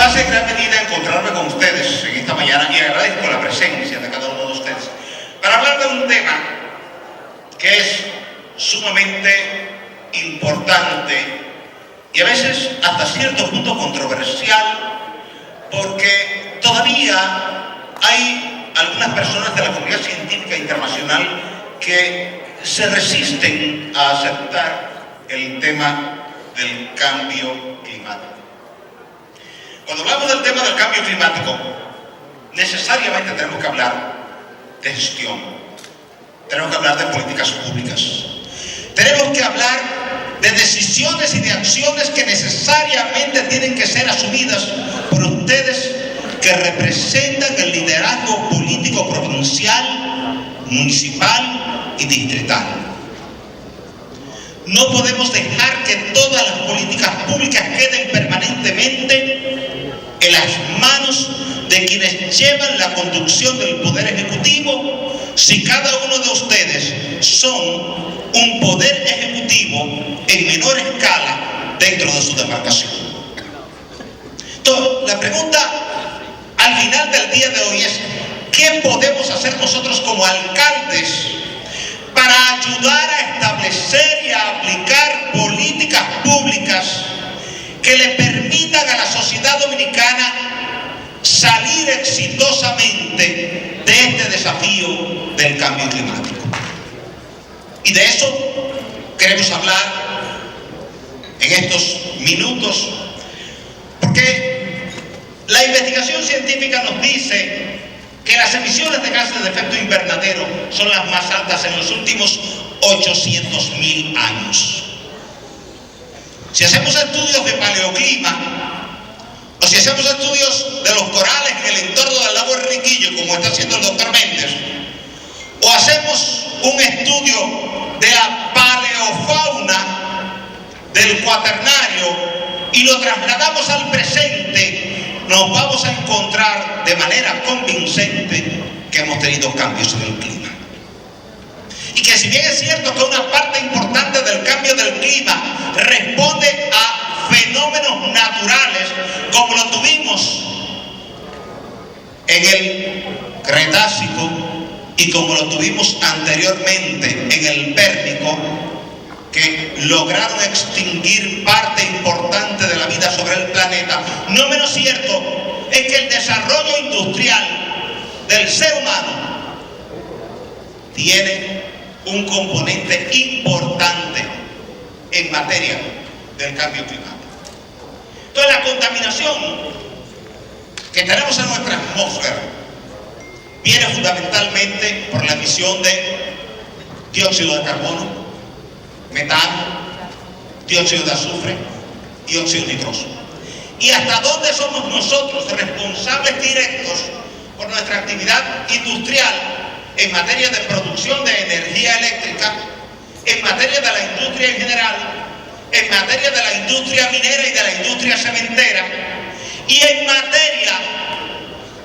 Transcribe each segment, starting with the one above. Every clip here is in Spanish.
satisface en gran medida encontrarme con ustedes en esta mañana y agradezco la presencia de cada uno de ustedes para hablar de un tema que es sumamente importante y a veces hasta cierto punto controversial, porque todavía hay algunas personas de la comunidad científica internacional que se resisten a aceptar el tema del cambio climático. Cuando hablamos del tema del cambio climático, necesariamente tenemos que hablar de gestión, tenemos que hablar de políticas públicas, tenemos que hablar de decisiones y de acciones que necesariamente tienen que ser asumidas por ustedes que representan el liderazgo político provincial, municipal y distrital. No podemos dejar que todas las políticas públicas queden permanentemente en las manos de quienes llevan la conducción del Poder Ejecutivo, si cada uno de ustedes son un Poder Ejecutivo en menor escala dentro de su demarcación. Entonces, la pregunta al final del día de hoy es: ¿qué podemos hacer nosotros como alcaldes para ayudar a establecer y a aplicar políticas públicas que le permitan a la sociedad dominicana salir exitosamente de este desafío del cambio climático? Y de eso queremos hablar en estos minutos, porque la investigación científica nos dice que las emisiones de gases de efecto invernadero son las más altas en los últimos 800.000 años. Si hacemos estudios de paleoclima, o si hacemos estudios de los corales en el entorno del lago Enriquillo, como está haciendo el doctor Méndez, o hacemos un estudio de la paleofauna del Cuaternario y lo trasladamos al presente, nos vamos a encontrar de manera convincente que hemos tenido cambios en el clima. Y que si bien es cierto que una parte importante del cambio del clima responde a fenómenos naturales, como lo tuvimos en el Cretácico y como lo tuvimos anteriormente en el Pérmico, que lograron extinguir parte importante de la vida sobre el planeta, no menos cierto es que el desarrollo industrial del ser humano tiene un componente importante en materia del cambio climático. Entonces, la contaminación que tenemos en nuestra atmósfera viene fundamentalmente por la emisión de dióxido de carbono, metano, dióxido de azufre y óxido nitroso. ¿Y hasta dónde somos nosotros responsables directos por nuestra actividad industrial en materia de producción de energía eléctrica, en materia de la industria en general, en materia de la industria minera y de la industria cementera, y en materia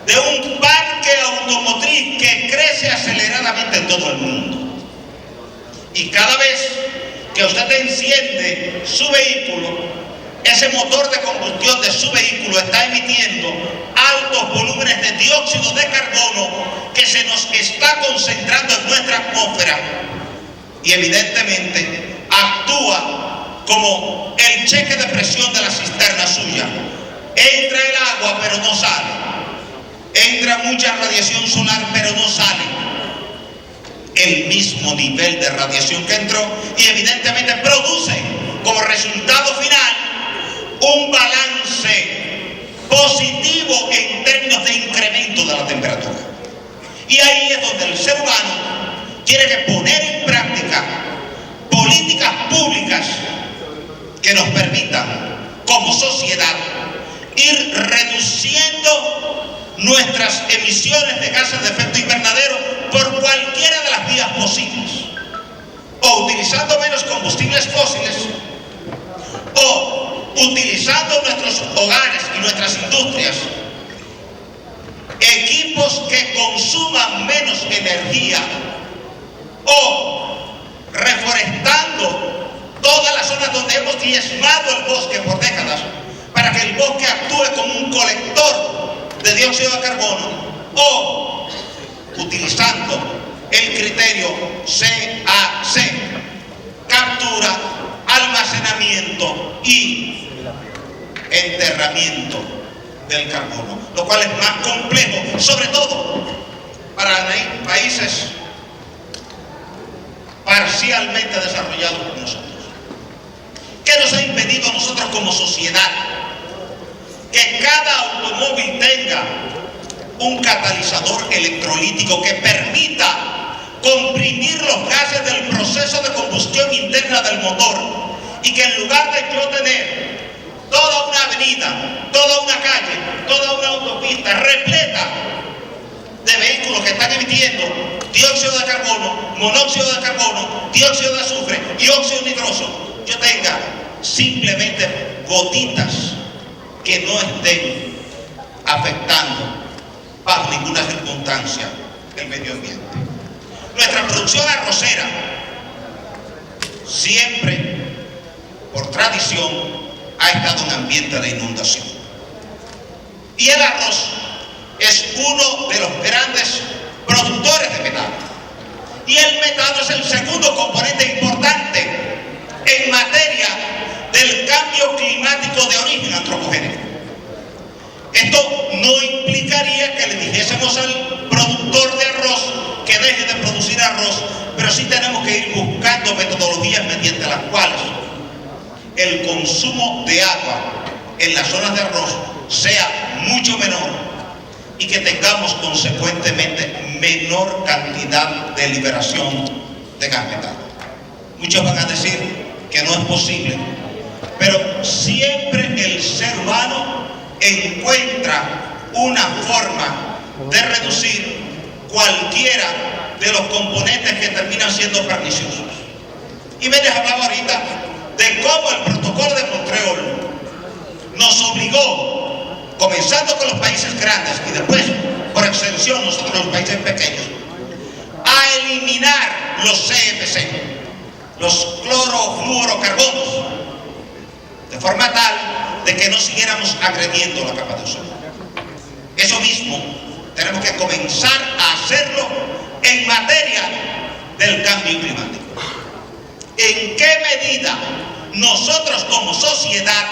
de un parque automotriz que crece aceleradamente en todo el mundo? Y cada vez que usted enciende su vehículo, ese motor de combustión de su vehículo está emitiendo altos volúmenes de dióxido de carbono que se nos está concentrando en nuestra atmósfera y evidentemente actúa como el cheque de presión de la cisterna suya. Entra el agua pero no sale, entra mucha radiación solar pero no sale el mismo nivel de radiación que entró, y evidentemente produce como resultado final un balance positivo en términos de incremento de la temperatura. Y ahí es donde el ser humano tiene que poner en práctica políticas públicas que nos permitan como sociedad ir reduciendo nuestras emisiones de gases de efecto invernadero por cualquiera de las vías posibles, o utilizando menos combustibles fósiles, o utilizando en nuestros hogares y nuestras industrias equipos que consuman menos energía, o reforestando todas las zonas donde hemos diezmado el bosque por décadas para para que el bosque actúe como un colector de dióxido de carbono, o utilizando el criterio CAC, captura, almacenamiento y enterramiento del carbono, lo cual es más complejo, sobre todo para países parcialmente desarrollados como nosotros. ¿Qué nos ha impedido a nosotros como sociedad? Que cada automóvil tenga un catalizador electrolítico que permita comprimir los gases del proceso de combustión interna del motor, y que en lugar de yo tener toda una avenida, toda una calle, toda una autopista repleta de vehículos que están emitiendo dióxido de carbono, monóxido de carbono, dióxido de azufre y óxido nitroso, yo tenga simplemente gotitas que no estén afectando bajo ninguna circunstancia el medio ambiente. Nuestra producción arrocera siempre, por tradición, ha estado en ambiente de inundación. Y el arroz es uno de los grandes productores de metano. Y el metano es el segundo componente importante en materia del cambio climático de origen antropogénico. Esto no implicaría que le dijésemos al productor de arroz que deje de producir arroz, pero sí tenemos que ir buscando metodologías mediante las cuales el consumo de agua en las zonas de arroz sea mucho menor y que tengamos consecuentemente menor cantidad de liberación de gas metano. Muchos van a decir que no es posible, pero siempre el ser humano encuentra una forma de reducir cualquiera de los componentes que terminan siendo perniciosos. Y me les hablaba ahorita de cómo el protocolo de Montreal nos obligó, comenzando con los países grandes y después, por extensión, nosotros los países pequeños, a eliminar los CFC, los clorofluorocarbonos, de forma tal de que no siguiéramos agrediendo la capa de ozono. Eso mismo tenemos que comenzar a hacerlo en materia del cambio climático. ¿En qué medida nosotros como sociedad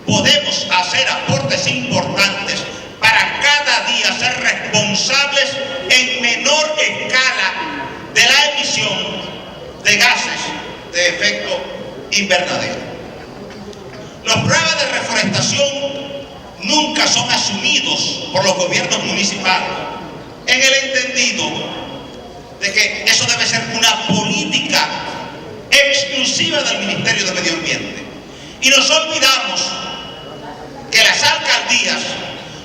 podemos hacer aportes importantes para cada día ser responsables en menor escala de la emisión de gases de efecto invernadero? Los programas de reforestación nunca son asumidos por los gobiernos municipales en el entendido de que eso debe ser una política exclusiva del Ministerio de Medio Ambiente. Y nos olvidamos que las alcaldías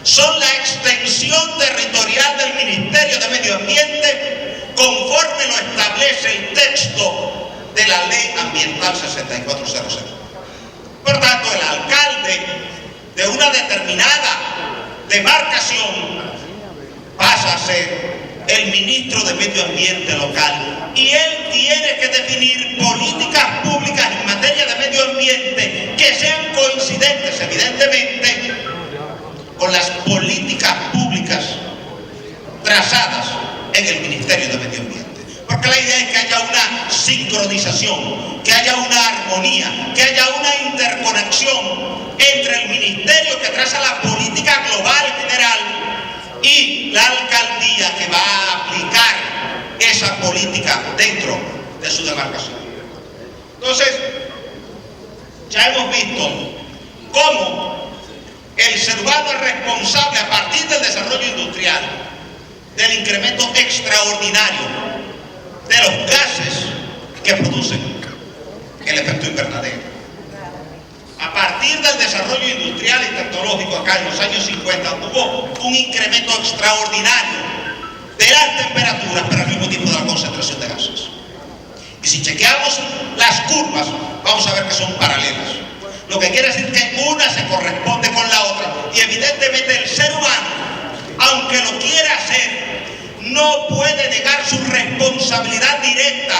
son la extensión territorial del Ministerio de Medio Ambiente conforme lo establece el texto de la Ley Ambiental 6400. Por tanto, el alcalde de una determinada demarcación pasa a ser el ministro de Medio Ambiente local, y él tiene que definir políticas públicas en materia de medio ambiente que sean coincidentes, evidentemente, con las políticas públicas trazadas en el Ministerio de Medio Ambiente. Porque la idea es que haya una sincronización, que haya una armonía, que haya una interconexión entre el ministerio que traza la política global general y la alcaldía que va a aplicar esa política dentro de su demarcación. Entonces, ya hemos visto cómo el ser humano es responsable, a partir del desarrollo industrial, del incremento extraordinario de los gases que producen el efecto invernadero. A partir del desarrollo industrial y tecnológico acá en los años 50 hubo un incremento extraordinario de las temperaturas, pero al mismo tiempo de la concentración de gases. Y si chequeamos las curvas, vamos a ver que son paralelas. Lo que quiere decir que una se corresponde con la otra, y evidentemente el ser humano, aunque lo quiera hacer, no puede negar su responsabilidad directa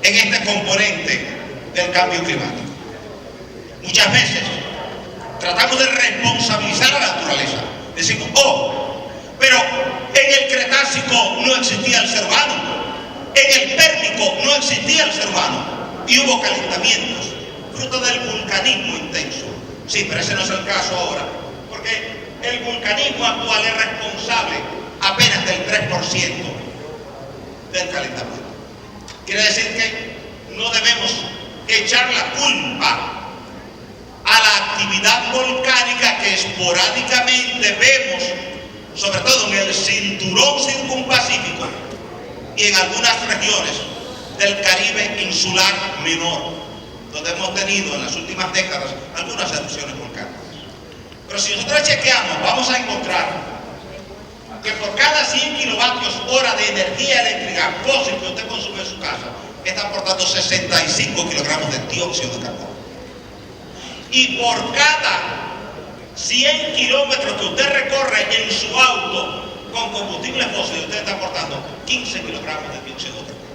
en este componente del cambio climático. Muchas veces tratamos de responsabilizar a la naturaleza. Decimos, oh, pero en el Cretácico no existía el ser humano, en el Pérmico no existía el ser humano, y hubo calentamientos, fruto del vulcanismo intenso. Sí, pero ese no es el caso ahora, porque el vulcanismo actual es responsable apenas del 3% del calentamiento. Quiere decir que no debemos echar la culpa a la actividad volcánica que esporádicamente vemos, sobre todo en el cinturón circunpacífico y en algunas regiones del Caribe insular menor, donde hemos tenido en las últimas décadas algunas erupciones volcánicas. Pero si nosotros chequeamos, vamos a encontrar que por cada 100 kilovatios hora de energía eléctrica fósil que usted consume en su casa, está aportando 65 kilogramos de dióxido de carbono. Y por cada 100 kilómetros que usted recorre en su auto con combustible fósil, usted está aportando 15 kilogramos de dióxido de carbono.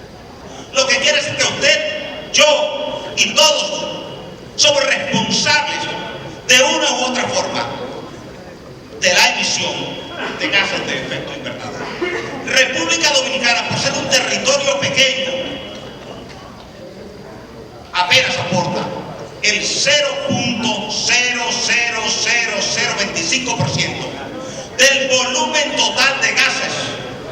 Lo que quiere decir que usted, yo y todos somos responsables de una u otra forma de la emisión de gases de efecto invernadero. República Dominicana, por ser un territorio pequeño, apenas aporta el 0.00025% del volumen total de gases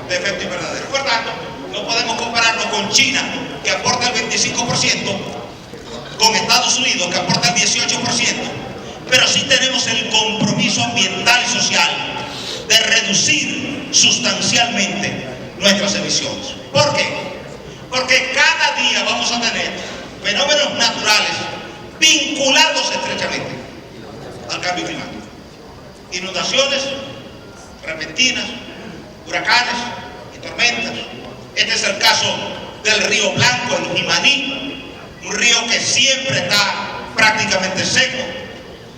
de efecto invernadero. Por tanto, no podemos compararnos con China, que aporta el 25%, con Estados Unidos, que aporta el 18%, pero sí tenemos el compromiso ambiental y social de reducir sustancialmente nuestras emisiones. ¿Por qué? Porque cada día vamos a tener fenómenos naturales vinculados estrechamente al cambio climático. Inundaciones repentinas, huracanes y tormentas. Este es el caso del río Blanco en Jimaní, un río que siempre está prácticamente seco,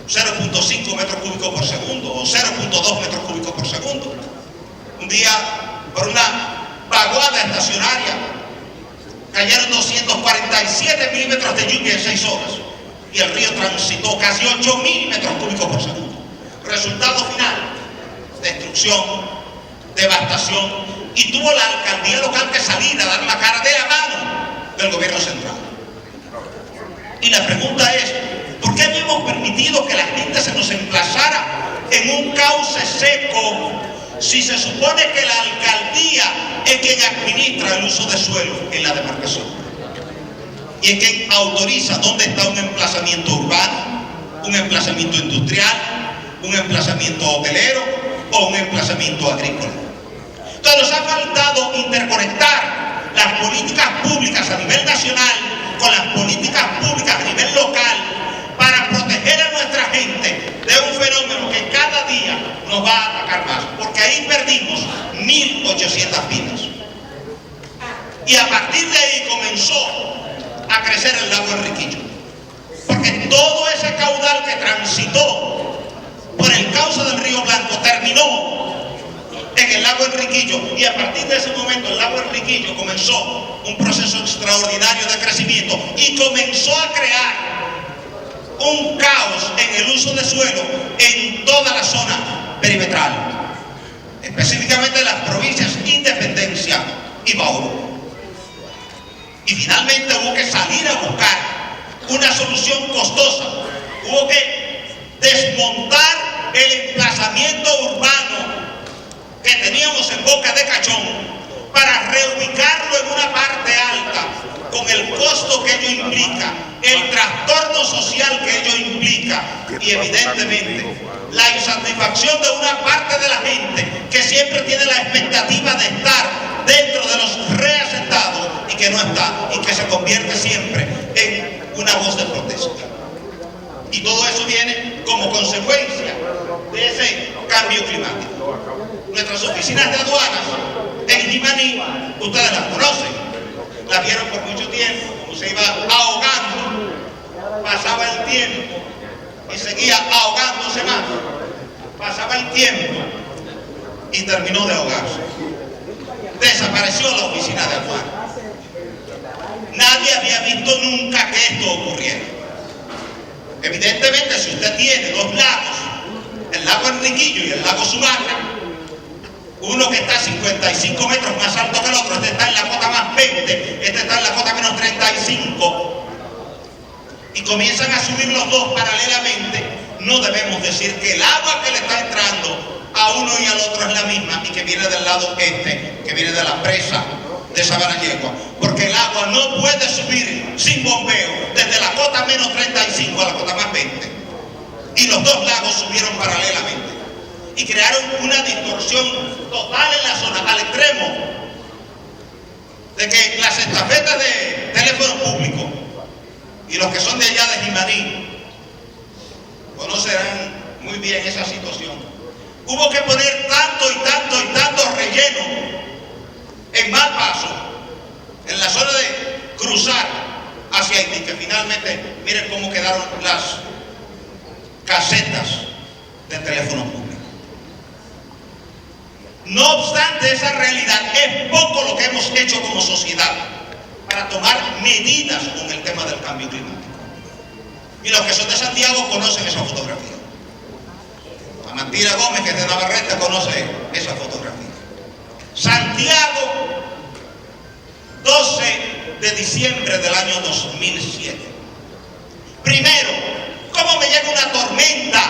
0.5 metros cúbicos por segundo o 0.2 metros cúbicos por segundo. Un día, por una vaguada estacionaria, cayeron 247 milímetros de lluvia en 6 horas y el río transitó casi 8.000 metros cúbicos por segundo. Resultado final: destrucción, devastación, y tuvo la alcaldía local que salir a dar la cara de la mano del gobierno central. Y la pregunta es, ¿por qué habíamos permitido que la gente se nos emplazara en un cauce seco si se supone que la alcaldía es quien administra el uso de suelo en la demarcación y es quien autoriza dónde está un emplazamiento urbano, un emplazamiento industrial, un emplazamiento hotelero o un emplazamiento agrícola? Entonces nos ha faltado interconectar las políticas públicas a nivel nacional con las políticas públicas a nivel local para proteger a nuestra gente de un fenómeno que cada día nos va a atacar más, porque ahí perdimos 1.800 vidas. Y a partir de ahí comenzó a crecer el lago Enriquillo, porque todo ese caudal que transitó por el cauce del río Blanco terminó en el lago Enriquillo, y a partir de ese momento el lago Enriquillo comenzó un proceso extraordinario de crecimiento y comenzó a crear un caos en el uso de suelo en toda la zona perimetral, específicamente en las provincias Independencia y Bauru. Y finalmente hubo que salir a buscar una solución costosa, hubo que desmontar el emplazamiento urbano que teníamos en Boca de Cachón para reubicarlo en una parte alta, con el costo que ello implica, el trastorno social que ello implica y evidentemente la insatisfacción de una parte de la gente que siempre tiene la expectativa de estar dentro de los reasentados y que no está, y que se convierte siempre en una voz de protesta. Y todo eso viene como consecuencia de ese cambio climático. Nuestras oficinas de aduanas en Jimaní, ustedes las conocen, las vieron por mucho tiempo, como se iba ahogando, pasaba el tiempo y seguía ahogándose más, pasaba el tiempo y terminó de ahogarse. Desapareció la oficina de aduanas. Nadie había visto nunca que esto ocurriera. Evidentemente, si usted tiene dos lagos, el lago Enriquillo y el lago Sumatra, uno que está 55 metros más alto que el otro, este está en la cota más 20, este está en la cota menos 35, y comienzan a subir los dos paralelamente, no debemos decir que el agua que le está entrando a uno y al otro es la misma y que viene del lado este, que viene de la presa de Sabanayegua, porque el agua no puede subir sin bombeo desde la cota menos 35 a la cota más 20, y los dos lagos subieron paralelamente y crearon una distorsión total en la zona, al extremo de que las estafetas de teléfono público y los que son de allá de Jimaní conocerán muy bien esa situación. Hubo que poner tanto relleno en mal paso en la zona de cruzar hacia Haití, que finalmente miren cómo quedaron las casetas de teléfono público. No obstante esa realidad, es poco lo que hemos hecho como sociedad para tomar medidas con el tema del cambio climático. Y los que son de Santiago conocen esa fotografía. Amantira Gómez, que es de Navarrete, conoce esa fotografía. Santiago, 12 de diciembre del año 2007. Primero, ¿cómo me llega una tormenta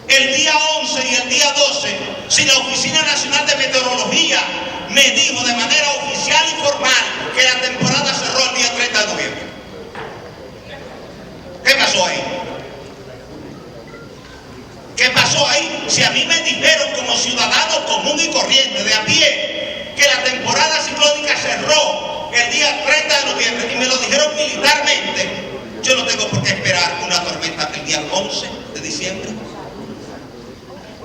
el día 11 y el día 12 si la Oficina Nacional de Meteorología me dijo de manera oficial y formal que la temporada cerró el día 30 de noviembre? ¿Qué pasó ahí? ¿Qué pasó ahí? Si a mí me dijeron como ciudadano común y corriente de a pie que la temporada ciclónica cerró el día 30 de noviembre y me lo dijeron militarmente, yo no tengo por qué esperar una tormenta el día 11 de diciembre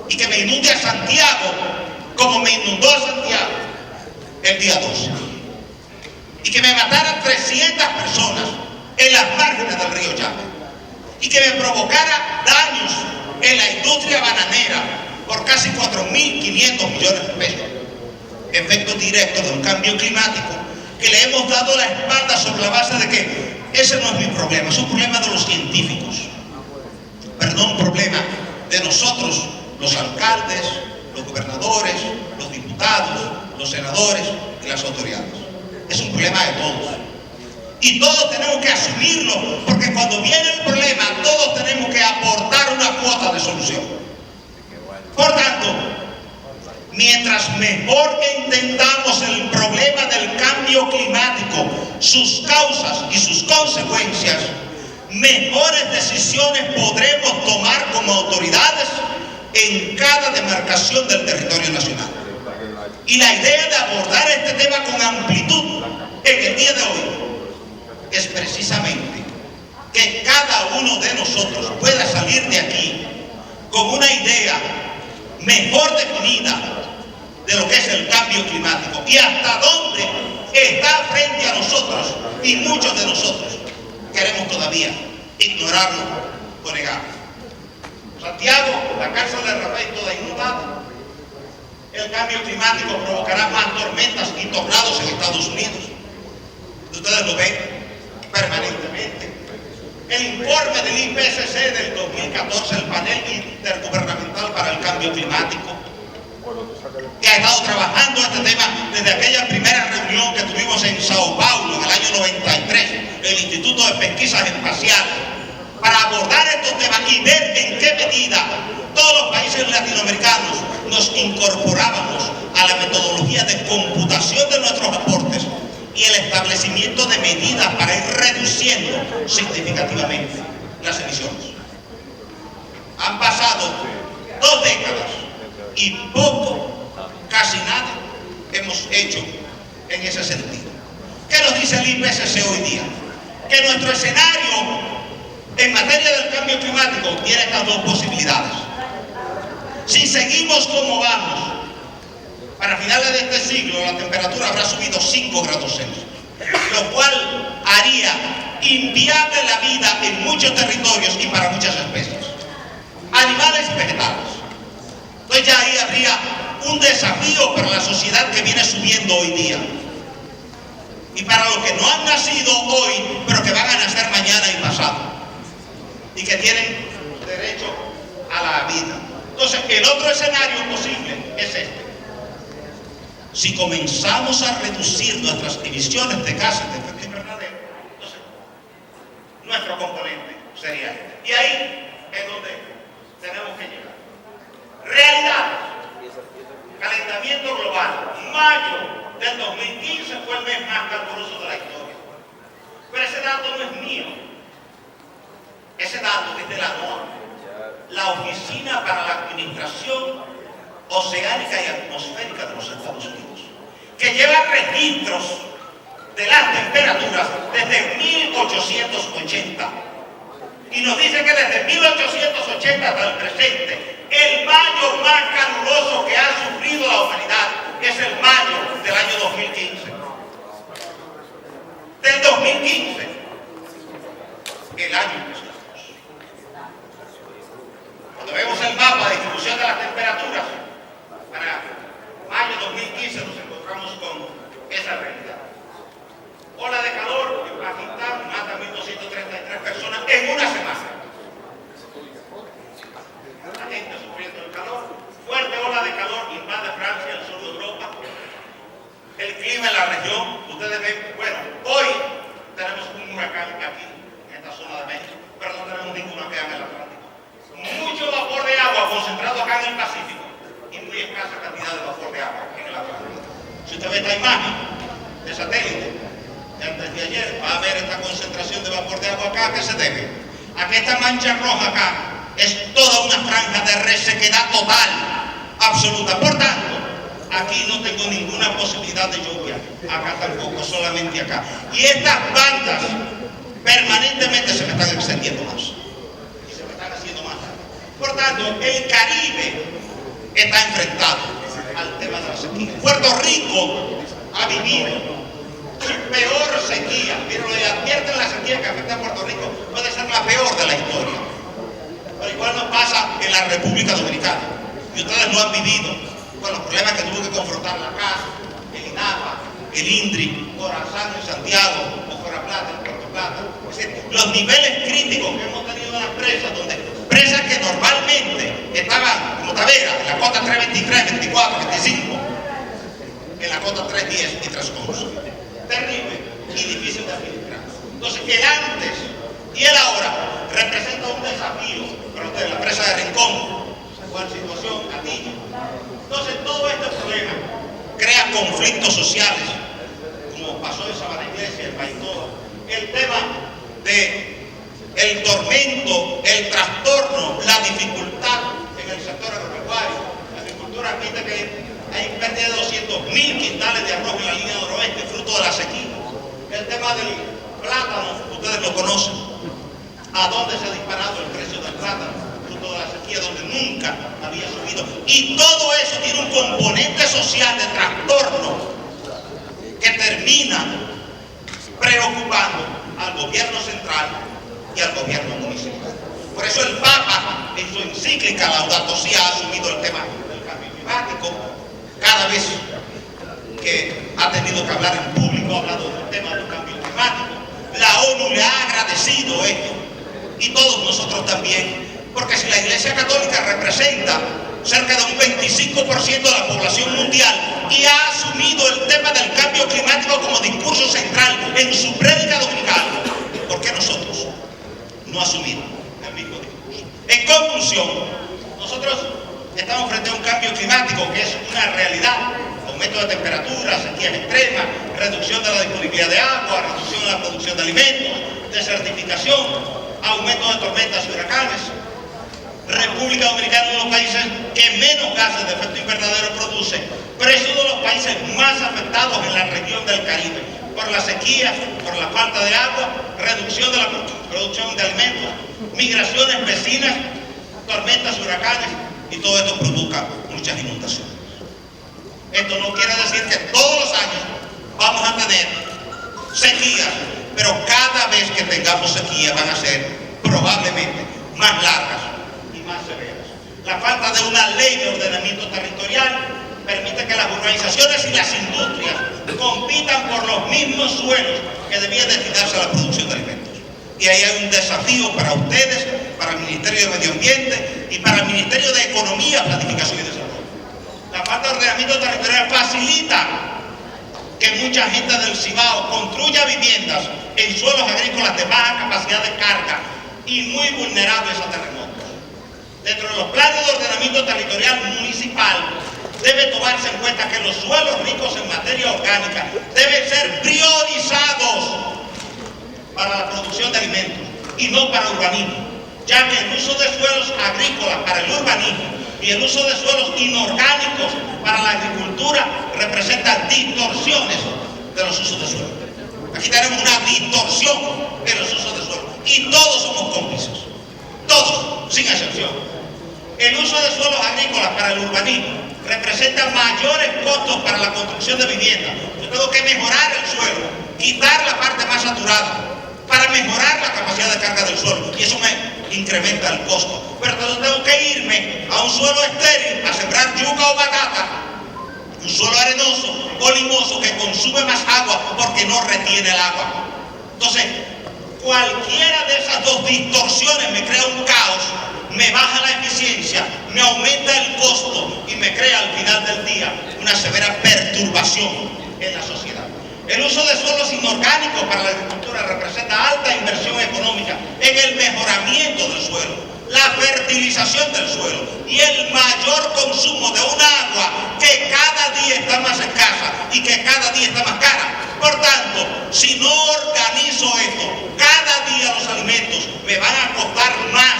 y que me inunde a Santiago como me inundó a Santiago el día 12 y que me mataran 300 personas en las márgenes del río Chame y que me provocara daños en la industria bananera por casi 4.500 millones de pesos, efecto directo de un cambio climático que le hemos dado la espalda sobre la base de que ese no es mi problema, es un problema de los científicos, pero no un problema de nosotros, los alcaldes, los gobernadores, los diputados, los senadores y las autoridades. Es un problema de todos. Y todos tenemos que asumirlo, porque cuando viene el problema, todos tenemos que aportar una cuota de solución. Por tanto, mientras mejor entendamos el problema del cambio climático, sus causas y sus consecuencias, mejores decisiones podremos tomar como autoridades en cada demarcación del territorio nacional. Y la idea de abordar este tema con amplitud en el día de hoy es precisamente que cada uno de nosotros pueda salir de aquí con una idea mejor definida de lo que es el cambio climático y hasta dónde está frente a nosotros, y muchos de nosotros queremos todavía ignorarlo o negarlo. Santiago, la cárcel de Rafael toda inundada. El cambio climático provocará más tormentas y tornados en Estados Unidos. Ustedes lo ven permanentemente. El informe del IPCC del 2014, el panel intergubernamental para el cambio climático, que ha estado trabajando este tema desde aquella primera reunión que tuvimos en Sao Paulo en el año 93, el Instituto de Pesquisas Espaciales, para abordar estos temas y ver en qué medida todos los países latinoamericanos nos incorporábamos a la metodología de computación de nuestros aportes y el establecimiento de medidas para ir reduciendo significativamente las emisiones. Han pasado 2 décadas y poco, casi nada, hemos hecho en ese sentido. ¿Qué nos dice el IPCC hoy día? Que nuestro escenario en materia del cambio climático tiene estas 2 posibilidades. Si seguimos como vamos, para finales de este siglo la temperatura habrá subido 5 grados Celsius, lo cual haría inviable la vida en muchos territorios y para muchas especies, animales y vegetales. Entonces ya ahí habría un desafío para la sociedad que viene subiendo hoy día. Y para los que no han nacido hoy, pero que van a nacer mañana y pasado, y que que tienen derecho a la vida. Entonces, el otro escenario posible es este. Si comenzamos a reducir nuestras emisiones de gases de efecto invernadero, entonces nuestro componente sería este. Y ahí es donde tenemos que llegar. Realidad. Calentamiento global. Mayo del 2015 fue el mes más caluroso de la historia. Pero ese dato no es mío. Ese dato es de la NOAA, la Oficina para la Administración Oceánica y Atmosférica de los Estados Unidos, que lleva registros de las temperaturas desde 1880. Y nos dice que desde 1880 hasta el presente, el mayo más caluroso que ha sufrido la humanidad es el mayo del año 2015. Del 2015, el año en que estamos. Cuando vemos el mapa de distribución de las temperaturas, para mayo 2015 nos encontramos con esa realidad. Ola de calor en Pakistán mata a 1.233 personas en una semana. La gente sufriendo el calor. Fuerte ola de calor invade Francia, el sur de Europa. El clima en la región, ustedes ven, bueno, hoy tenemos un huracán aquí, en esta zona de México, pero no tenemos ningún huracán en el Atlántico. Mucho vapor de agua concentrado acá en el Pacífico y muy escasa cantidad de vapor de agua en el Atlántico. Si usted ve esta imagen de satélite, antes de ayer, va a ver esta concentración de vapor de agua acá. ¿A qué se debe? A que esta mancha roja acá es toda una franja de resequedad total, absoluta. Por tanto, aquí no tengo ninguna posibilidad de lluvia, acá tampoco, solamente acá. Y estas bandas permanentemente se me están extendiendo más. Y se me están haciendo más. Por tanto, el Caribe está enfrentado al tema de la sequía. Puerto Rico ha vivido su peor sequía. Pero le advierten la sequía que afecta a Puerto Rico puede ser la peor de la historia. Pero igual nos pasa en la República Dominicana. Y ustedes lo han vivido con los problemas que tuvo que confrontar la CAS, el INAPA, el INDRI, Corazán en Santiago, Ocora Plata en Puerto Plata. Es decir, los niveles críticos que hemos tenido en las presas, donde presas que normalmente estaban como Tavera, en la cota 323, 24, 25, en la cota 310 y 311. Terrible y difícil de administrar. Entonces, el antes y el ahora representa un desafío para ustedes. La presa de Rincón, igual situación, Catillo. Entonces, todo este problema crea conflictos sociales, como pasó en Sabana Iglesia, el país todo. El tema de el tormento, el trastorno, la dificultad en el sector agropecuario. La agricultura quita que hay pérdida de 200.000 quintales de arroz en la línea noroeste, fruto de la sequía. El tema del plátano, ustedes lo conocen. ¿A dónde se ha disparado el precio del plátano? Fruto de la sequía, donde nunca había subido. Y todo eso tiene un componente social de trastorno que termina preocupando al gobierno central y al gobierno municipal. Por eso el Papa, en su encíclica Laudato Si, ha asumido el tema del cambio climático. Cada vez que ha tenido que hablar en público, ha hablado del tema del cambio climático. La ONU le ha agradecido esto, y todos nosotros también, porque si la Iglesia Católica representa cerca de un 25% de la población mundial y ha asumido el tema del cambio climático como discurso central en su prédica dominical, ¿por qué nosotros no asumimos el mismo discurso? En conclusión, nosotros estamos frente a un cambio climático que es una realidad. Aumento de temperatura, sequías extremas, reducción de la disponibilidad de agua, reducción de la producción de alimentos, desertificación, aumento de tormentas y huracanes. República Dominicana es uno de los países que menos gases de efecto invernadero produce, pero es uno de los países más afectados en la región del Caribe por la sequía, por la falta de agua, reducción de la producción de alimentos, migraciones vecinas, tormentas y huracanes, y todo esto provoca muchas inundaciones. Esto no quiere decir que todos los años vamos a tener sequías, pero cada vez que tengamos sequía van a ser probablemente más largas y más severas. La falta de una ley de ordenamiento territorial permite que las urbanizaciones y las industrias compitan por los mismos suelos que debían destinarse a la producción de alimentos. Y ahí hay un desafío para ustedes, para el Ministerio de Medio Ambiente y para el Ministerio de Economía, Planificación y Desarrollo. La falta de ordenamiento territorial facilita que mucha gente del Cibao construya viviendas en suelos agrícolas de baja capacidad de carga y muy vulnerables a terremotos. Dentro de los planes de ordenamiento territorial municipal debe tomarse en cuenta que los suelos ricos en materia orgánica deben ser priorizados para la producción de alimentos y no para urbanismo, ya que el uso de suelos agrícolas para el urbanismo y el uso de suelos inorgánicos para la agricultura representa distorsiones de los usos de suelo. Aquí tenemos una distorsión de los usos de suelo y todos somos cómplices, todos, sin excepción. El uso de suelos agrícolas para el urbanismo representa mayores costos para la construcción de viviendas. Yo tengo que mejorar el suelo, quitar la parte más saturada para mejorar la capacidad de carga del suelo, y eso me incrementa el costo. Pero entonces tengo que irme a un suelo estéril a sembrar yuca o batata, un suelo arenoso o limoso que consume más agua porque no retiene el agua. Entonces, cualquiera de esas dos distorsiones me crea un caos, me baja la eficiencia, me aumenta el costo y me crea al final del día una severa perturbación en la sociedad. El uso de suelos inorgánicos para la agricultura representa alta inversión económica en el mejoramiento del suelo, la fertilización del suelo y el mayor consumo de un agua que cada día está más escasa y que cada día está más cara. Por tanto, si no organizo esto, cada día los alimentos me van a costar más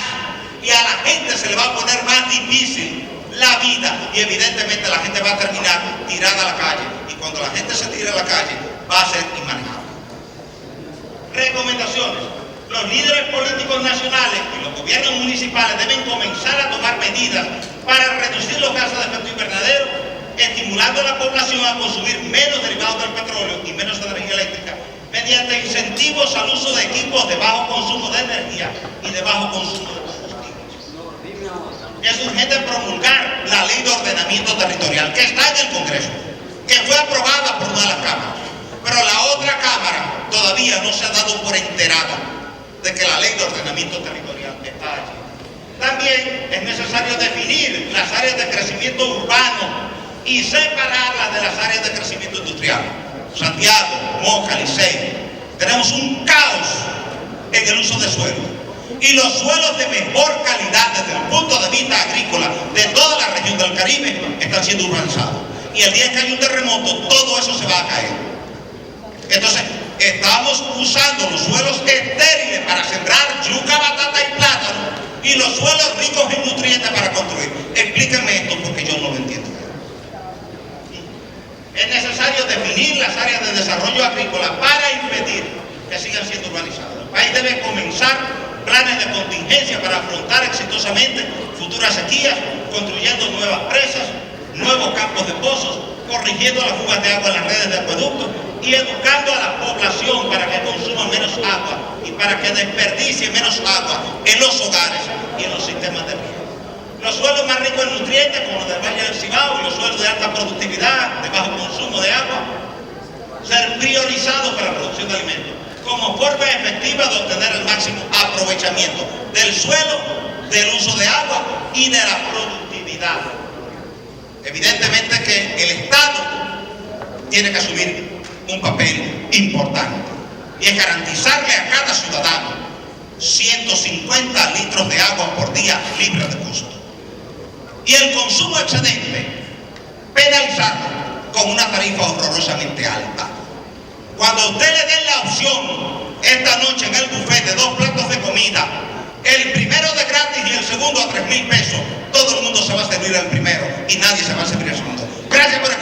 y a la gente se le va a poner más difícil la vida y evidentemente la gente va a terminar tirada a la calle, y cuando la gente se tire a la calle va a ser inmanejable. Recomendaciones. Los líderes políticos nacionales y los gobiernos municipales deben comenzar a tomar medidas para reducir los gases de efecto invernadero, estimulando a la población a consumir menos derivados del petróleo y menos energía eléctrica, mediante incentivos al uso de equipos de bajo consumo de energía y de bajo consumo de combustibles. Es urgente promulgar la ley de ordenamiento territorial que está en el Congreso, que fue aprobada por una de las cámaras, pero la otra cámara todavía no se ha dado por enterada de que la ley de ordenamiento territorial está allí. También es necesario definir las áreas de crecimiento urbano y separarlas de las áreas de crecimiento industrial. Santiago, Moca, Licey, tenemos un caos en el uso de suelo. Y los suelos de mejor calidad desde el punto de vista agrícola de toda la región del Caribe están siendo urbanizados. Y el día que hay un terremoto, todo eso se va a caer. Entonces, estamos usando los suelos estériles para sembrar yuca, batata y plátano, y los suelos ricos en nutrientes para construir. Explíquenme esto porque yo no lo entiendo. Es necesario definir las áreas de desarrollo agrícola para impedir que sigan siendo urbanizadas. El país debe comenzar planes de contingencia para afrontar exitosamente futuras sequías, construyendo nuevas presas, nuevos campos de pozos, corrigiendo las fugas de agua en las redes de acueductos y educando a la población para que consuma menos agua y para que desperdicie menos agua en los hogares y en los sistemas de riego. Los suelos más ricos en nutrientes, como los del Valle del Cibao, y los suelos de alta productividad, de bajo consumo de agua, ser priorizados para la producción de alimentos, como forma efectiva de obtener el máximo aprovechamiento del suelo, del uso de agua y de la productividad. Evidentemente que el Estado tiene que asumir un papel importante, y es garantizarle a cada ciudadano 150 litros de agua por día libre de costo. Y el consumo excedente, penalizarlo con una tarifa horrorosamente alta. Cuando a usted le den la opción esta noche en el buffet de 2 platos de comida, el primero de gratis y el segundo a 3.000 pesos, todo el mundo se va a servir el primero y nadie se va a servir el segundo. Gracias por